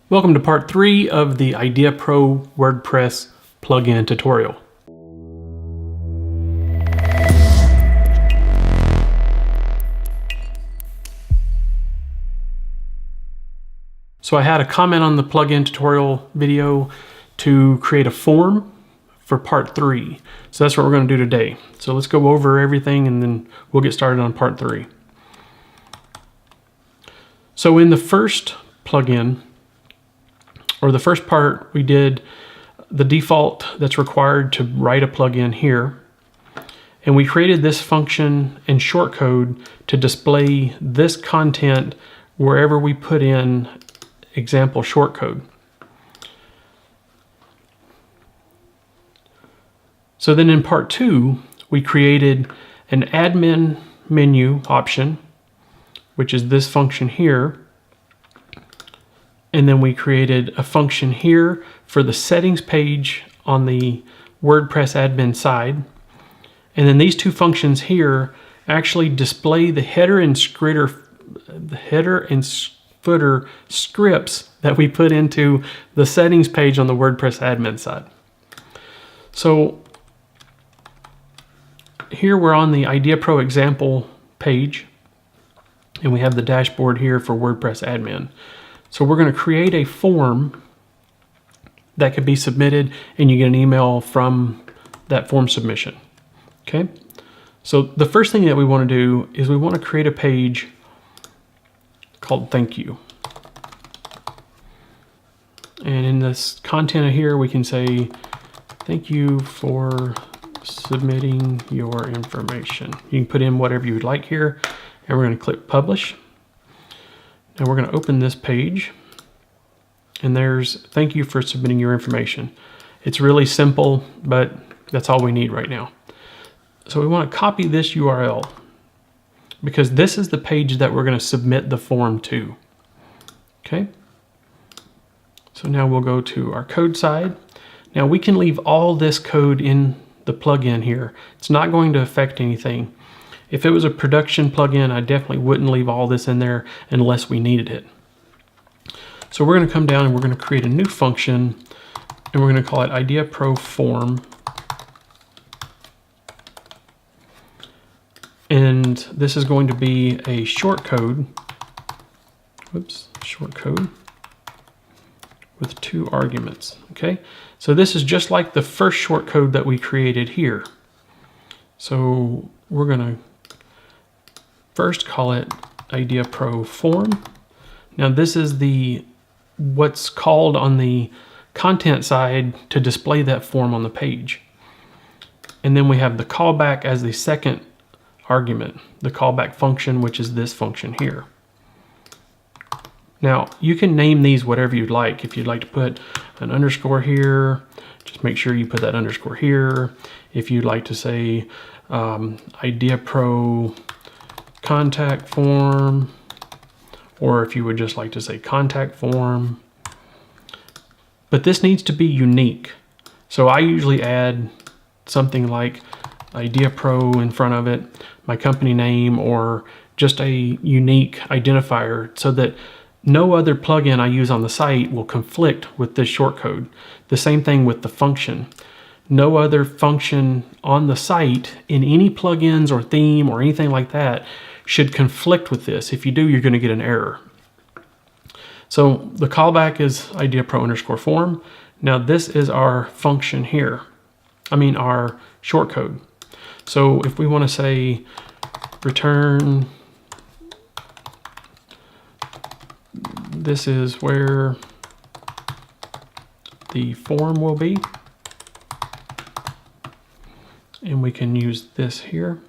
Welcome to part 3 of the Idea Pro WordPress plugin tutorial. So I had a comment on the plugin tutorial video to create a form for part 3. So that's what we're going to do today. So let's go over everything and then we'll get started on part 3. So in the first plugin, or the first part, we did the default that's required to write a plugin here. And we created this function and shortcode to display this content wherever we put in example shortcode. So then in part 2, we created an admin menu option, which is this function here. And then we created a function here for the settings page on the WordPress admin side. And then these two functions here actually display the header and footer scripts that we put into the settings page on the WordPress admin side. So here we're on the Idea Pro example page, and we have the dashboard here for WordPress admin. So we're going to create a form that could be submitted and you get an email from that form submission. Okay. So the first thing that we want to do is we want to create a page called thank you. And in this content here, we can say, thank you for submitting your information. You can put in whatever you would like here, and we're going to click publish. Now we're going to open this page, and there's thank you for submitting your information. It's really simple, but that's all we need right now. So we want to copy this URL because this is the page that we're going to submit the form to. Okay. So now we'll go to our code side. Now we can leave all this code in the plugin here. It's not going to affect anything. If it was a production plugin, I definitely wouldn't leave all this in there unless we needed it. So we're going to come down and we're going to create a new function, and we're going to call it Idea Pro Form. And this is going to be a shortcode, shortcode with 2 arguments. Okay, so this is just like the first shortcode that we created here. So we're going to first call it Idea Pro Form. Now this is what's called on the content side to display that form on the page. And then we have the callback as the second argument, the callback function, which is this function here. Now you can name these whatever you'd like. If you'd like to put an underscore here, just make sure you put that underscore here. If you'd like to say Idea Pro contact form, or if you would just like to say contact form. But this needs to be unique. So I usually add something like Idea Pro in front of it, my company name, or just a unique identifier so that no other plugin I use on the site will conflict with this shortcode. The same thing with the function. No other function on the site in any plugins or theme or anything like that should conflict with this. If you do, you're going to get an error. So the callback is Idea Pro underscore form. Now this is our function here. Our shortcode. So if we want to say return, this is where the form will be. And we can use this here.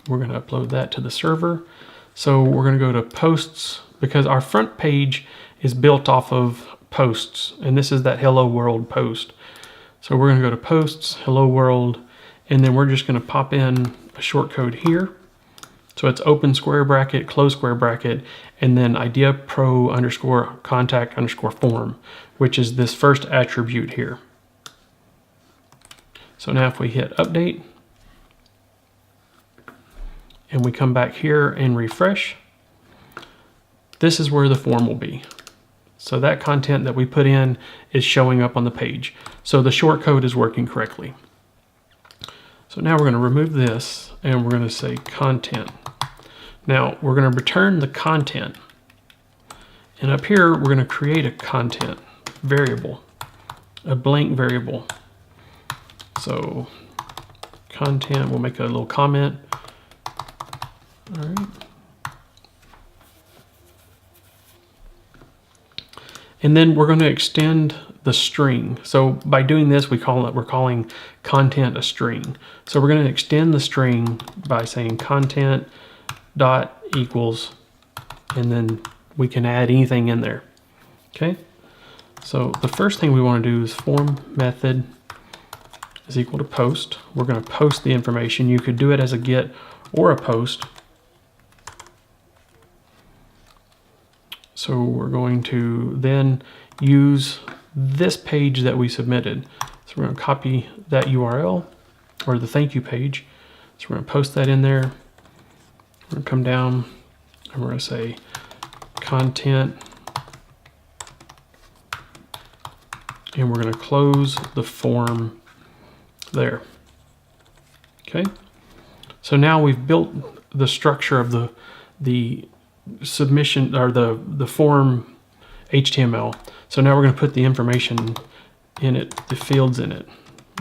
We're going to upload that to the server. So we're going to go to posts because our front page is built off of posts. And this is that Hello World post. So we're going to go to posts, Hello World, and then we're just going to pop in a shortcode here. So it's open square bracket, close square bracket, and then Idea Pro underscore contact underscore form, which is this first attribute here. So now if we hit update and we come back here and refresh, this is where the form will be. So that content that we put in is showing up on the page. So the short code is working correctly. So now we're going to remove this and we're going to say content. Now we're going to return the content. And up here, we're going to create a content variable, a blank variable. So content, we'll make a little comment. All right. And then we're going to extend the string. So by doing this, we're calling content a string. So we're going to extend the string by saying content dot equals, and then we can add anything in there. Okay. So the first thing we want to do is form method is equal to post. We're going to post the information. You could do it as a get or a post. So we're going to then use this page that we submitted. So we're going to copy that URL or the thank you page. So we're going to post that in there. We're going to come down and we're going to say content, and we're going to close the form there. Okay. So now we've built the structure of the submission or the form HTML. So now we're going to put the information in it, the fields in it.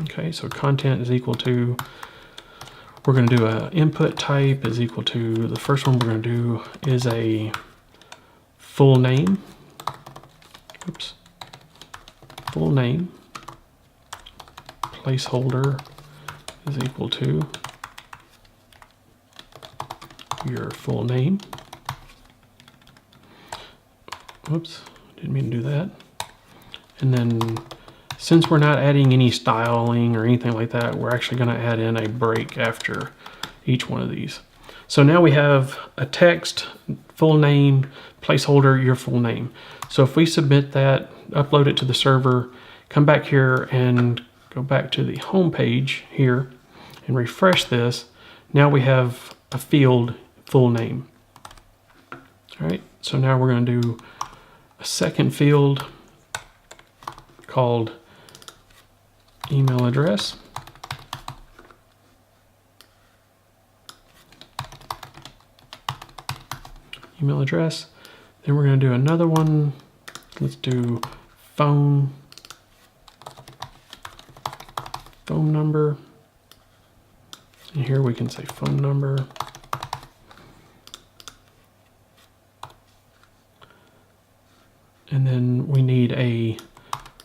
Okay, so content is equal to, we're going to do a input type is equal to, the first one we're going to do is a full name. Oops. Full name. Placeholder is equal to your full name. Whoops, didn't mean to do that. And then since we're not adding any styling or anything like that, we're actually going to add in a break after each one of these. So now we have a text, full name, placeholder, your full name. So if we submit that, upload it to the server, come back here and go back to the home page here and refresh this, now we have a field, full name. All right, so now we're going to do a second field called email address. Email address. Then we're going to do another one. Let's do phone number. And here we can say phone number. And then we need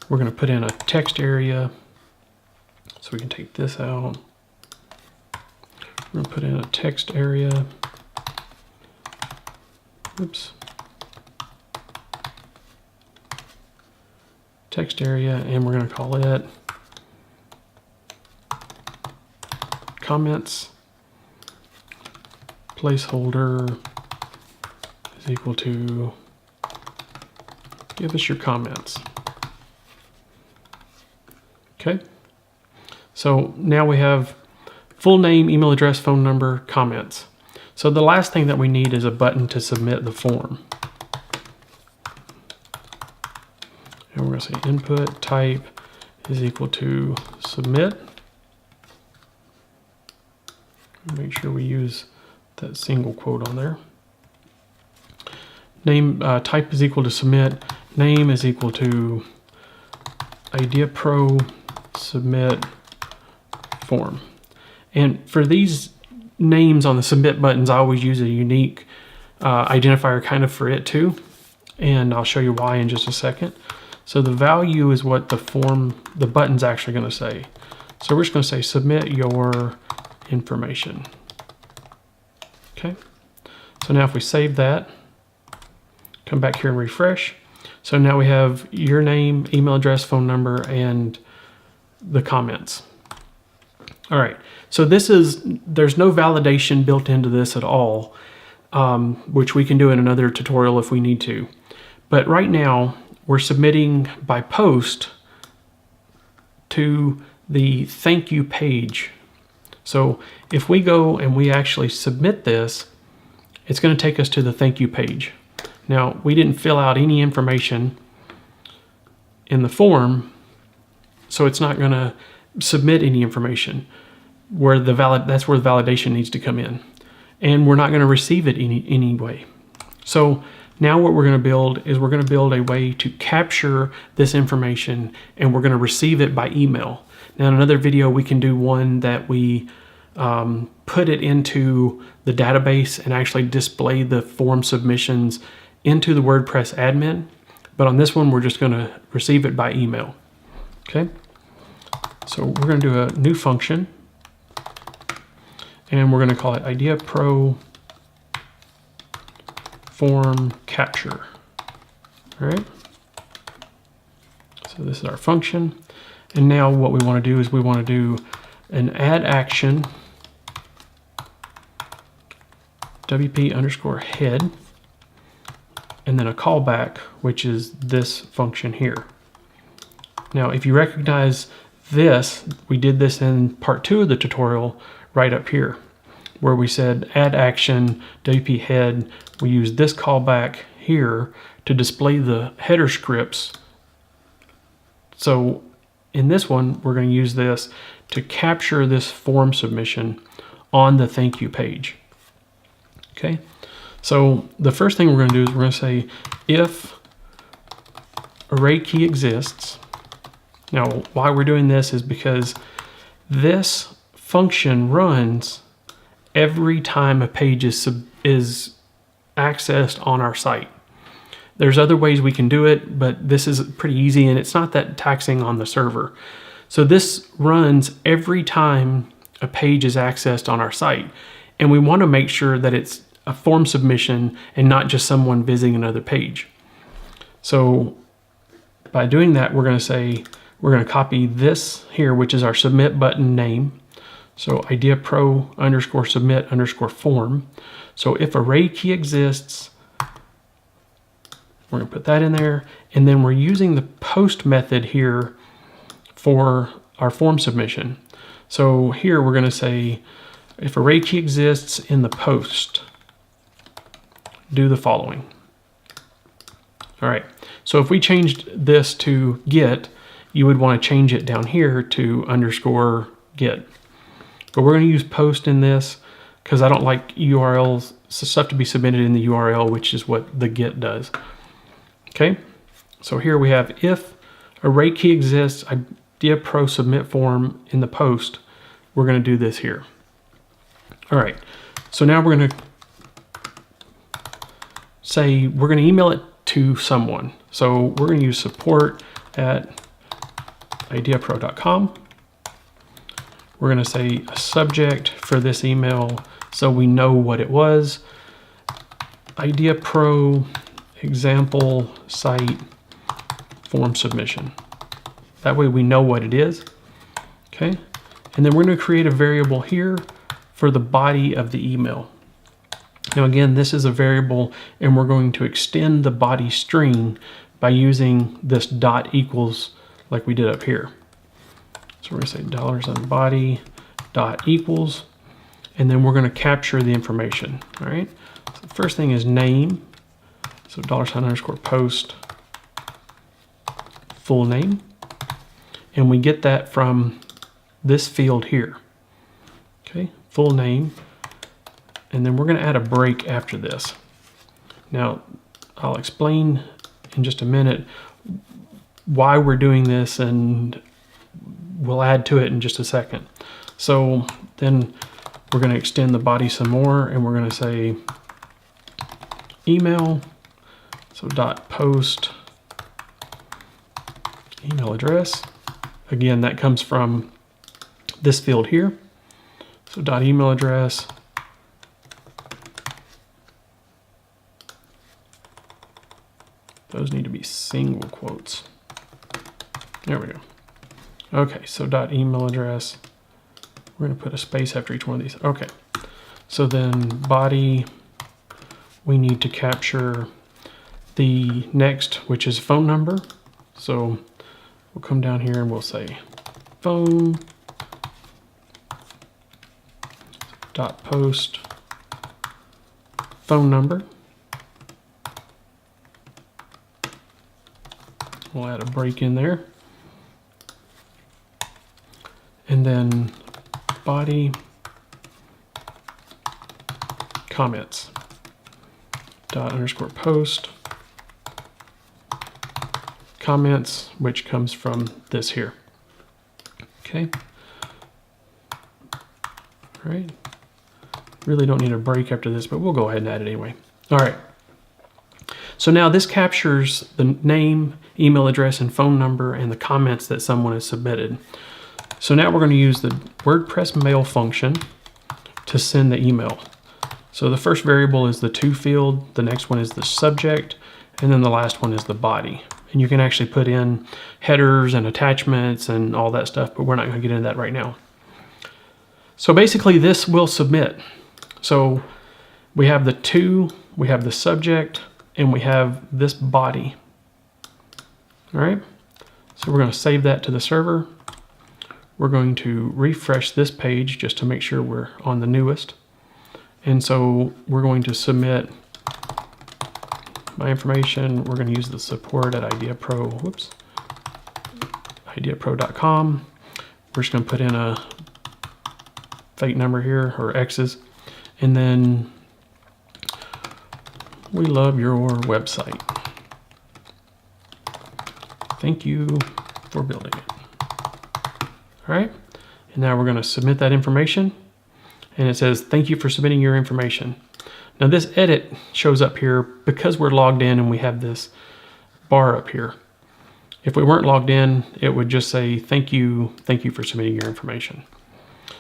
we're going to put in a text area. So we can take this out. We're going to put in a text area. Oops. Text area, and we're going to call it comments. Placeholder is equal to give us your comments. Okay. So now we have full name, email address, phone number, comments. So the last thing that we need is a button to submit the form. And we're going to say input type is equal to submit. Make sure we use that single quote on there. Name type is equal to submit. Name is equal to Idea Pro submit form. And for these names on the submit buttons, I always use a unique identifier kind of for it too. And I'll show you why in just a second. So the value is what the button's actually going to say. So we're just going to say submit your information. Okay. So now if we save that, come back here and refresh. So now we have your name, email address, phone number, and the comments. All right. So there's no validation built into this at all, which we can do in another tutorial if we need to. But right now we're submitting by post to the thank you page. So if we go and we actually submit this, it's going to take us to the thank you page. Now, we didn't fill out any information in the form, so it's not going to submit any information. That's where the validation needs to come in, and we're not going to receive it anyway. So now what we're going to build is we're going to build a way to capture this information, and we're going to receive it by email. Now in another video we can do one that we put it into the database and actually display the form submissions into the WordPress admin. But on this one, we're just going to receive it by email. Okay. So we're going to do a new function, and we're going to call it Idea Pro Form Capture. All right. So this is our function. And now what we want to do is we want to do an add action WP_head, and then a callback, which is this function here. Now, if you recognize this, we did this in part 2 of the tutorial right up here, where we said add action WP head. We use this callback here to display the header scripts. So in this one, we're going to use this to capture this form submission on the thank you page. Okay, so the first thing we're going to do is we're going to say if array key exists. Now, why we're doing this is because this function runs every time a page is accessed on our site. There's other ways we can do it, but this is pretty easy and it's not that taxing on the server. So this runs every time a page is accessed on our site, and we want to make sure that it's a form submission and not just someone visiting another page. So by doing that, we're going to say, we're going to copy this here, which is our submit button name. So idea pro _ submit _ form. So if array key exists, we're going to put that in there. And then we're using the post method here for our form submission. So here we're going to say if array key exists in the post, do the following. All right, so if we changed this to get, you would want to change it down here to _get. But we're going to use post in this because I don't like URLs, stuff to be submitted in the URL, which is what the get does. Okay, so here we have if array key exists, idea pro submit form in the post, we're going to do this here. All right, so now we're going to say we're going to email it to someone. So we're going to use support@ideapro.com. We're going to say a subject for this email so we know what it was. Idea Pro example site form submission. That way we know what it is. Okay. And then we're going to create a variable here for the body of the email. Now again, this is a variable, and we're going to extend the body string by using this dot equals like we did up here. So we're going to say $body dot equals, and then we're going to capture the information. All right. So the first thing is name. So $_post full name, and we get that from this field here. Okay, full name. And then we're going to add a break after this. Now, I'll explain in just a minute why we're doing this, and we'll add to it in just a second. So then we're going to extend the body some more, and we're going to say email. So .post email address. Again, that comes from this field here. So .email address. Those need to be single quotes. There we go. Okay, so .email address. We're going to put a space after each one of these. Okay, so then body, we need to capture the next, which is phone number. So we'll come down here and we'll say phone .post phone number. We'll add a break in there. And then body comments dot underscore post comments, which comes from this here. Okay. All right. Really don't need a break after this, but we'll go ahead and add it anyway. All right. So now this captures the name, email address, and phone number, and the comments that someone has submitted. So now we're going to use the WordPress mail function to send the email. So the first variable is the to field, the next one is the subject, and then the last one is the body. And you can actually put in headers and attachments and all that stuff, but we're not going to get into that right now. So basically this will submit. So we have the to, we have the subject, and we have this body. All right, so we're going to save that to the server. We're going to refresh this page just to make sure we're on the newest. And so we're going to submit my information. We're going to use the support at ideapro.com. We're just going to put in a fake number here, or X's, and then we love your website. Thank you for building it. All right, and now we're going to submit that information, and it says thank you for submitting your information. Now this edit shows up here because we're logged in and we have this bar up here. If we weren't logged in, it would just say thank you for submitting your information.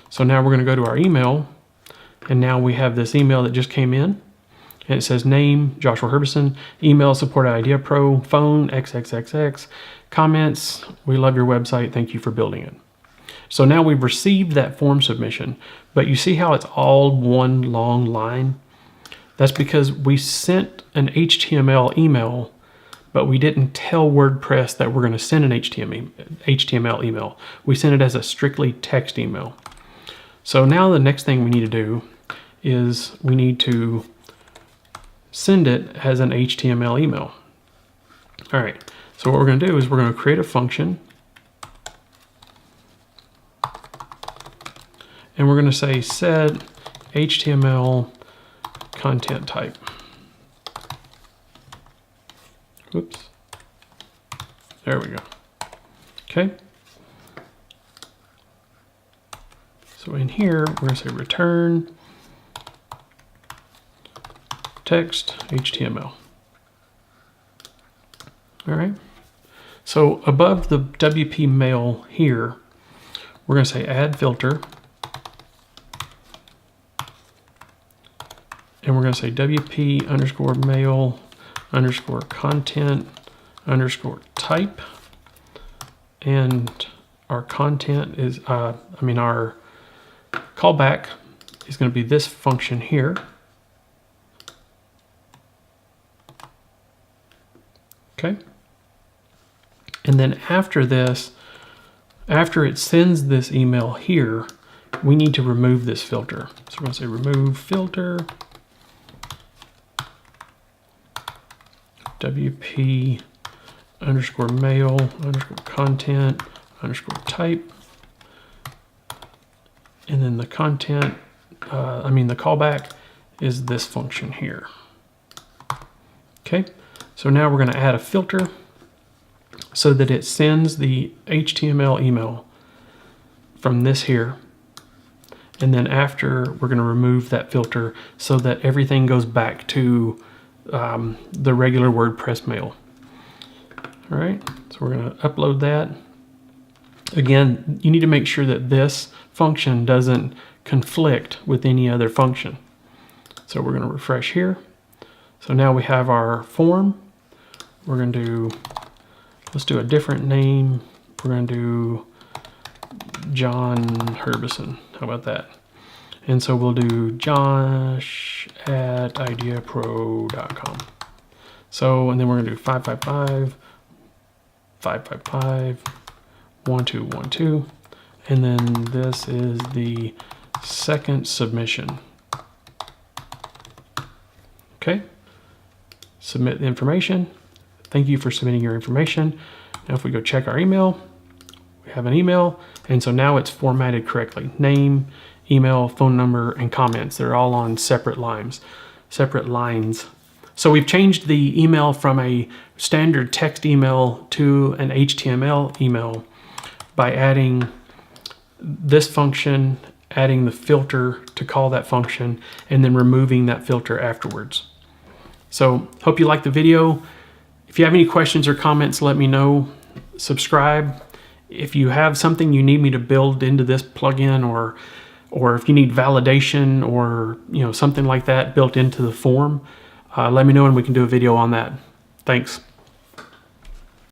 So now we're going to go to our email, and now we have this email that just came in, and it says name, Joshua Herbison, email, support at IdeaPro, phone, XXXX, comments, we love your website, thank you for building it. So now we've received that form submission, but you see how it's all one long line? That's because we sent an HTML email, but we didn't tell WordPress that we're going to send an HTML email. We sent it as a strictly text email. So now the next thing we need to do is we need to send it as an HTML email. All right, so what we're going to do is we're going to create a function, and we're going to say set HTML content type. Oops. There we go. Okay. So in here, we're going to say return text HTML. All right. So above the WP mail here, we're going to say add filter. And we're going to say WP underscore mail underscore content underscore type. And our content is, our callback is going to be this function here. Okay. And then after this, after it sends this email here, we need to remove this filter. So we're going to say remove filter. WP underscore mail underscore content underscore type. And then the content, the callback is this function here. Okay, so now we're going to add a filter so that it sends the HTML email from this here. And then after, we're going to remove that filter so that everything goes back to the regular WordPress mail. All right, so we're going to upload that. Again, you need to make sure that this function doesn't conflict with any other function. So we're going to refresh here. So now we have our form. We're going to let's do a different name. We're going to do John Herbison. How about that? And so we'll do Josh at ideapro.com. So, and then we're going to do 555, 555, 1212. And then this is the second submission. Okay. Submit the information. Thank you for submitting your information. Now if we go check our email, we have an email, and so now it's formatted correctly. Name, email, phone number, and comments. They're all on separate lines. So we've changed the email from a standard text email to an HTML email by adding this function, adding the filter to call that function, and then removing that filter afterwards. So hope you liked the video. If you have any questions or comments, let me know. Subscribe. If you have something you need me to build into this plugin, or if you need validation or something like that built into the form, let me know and we can do a video on that. Thanks.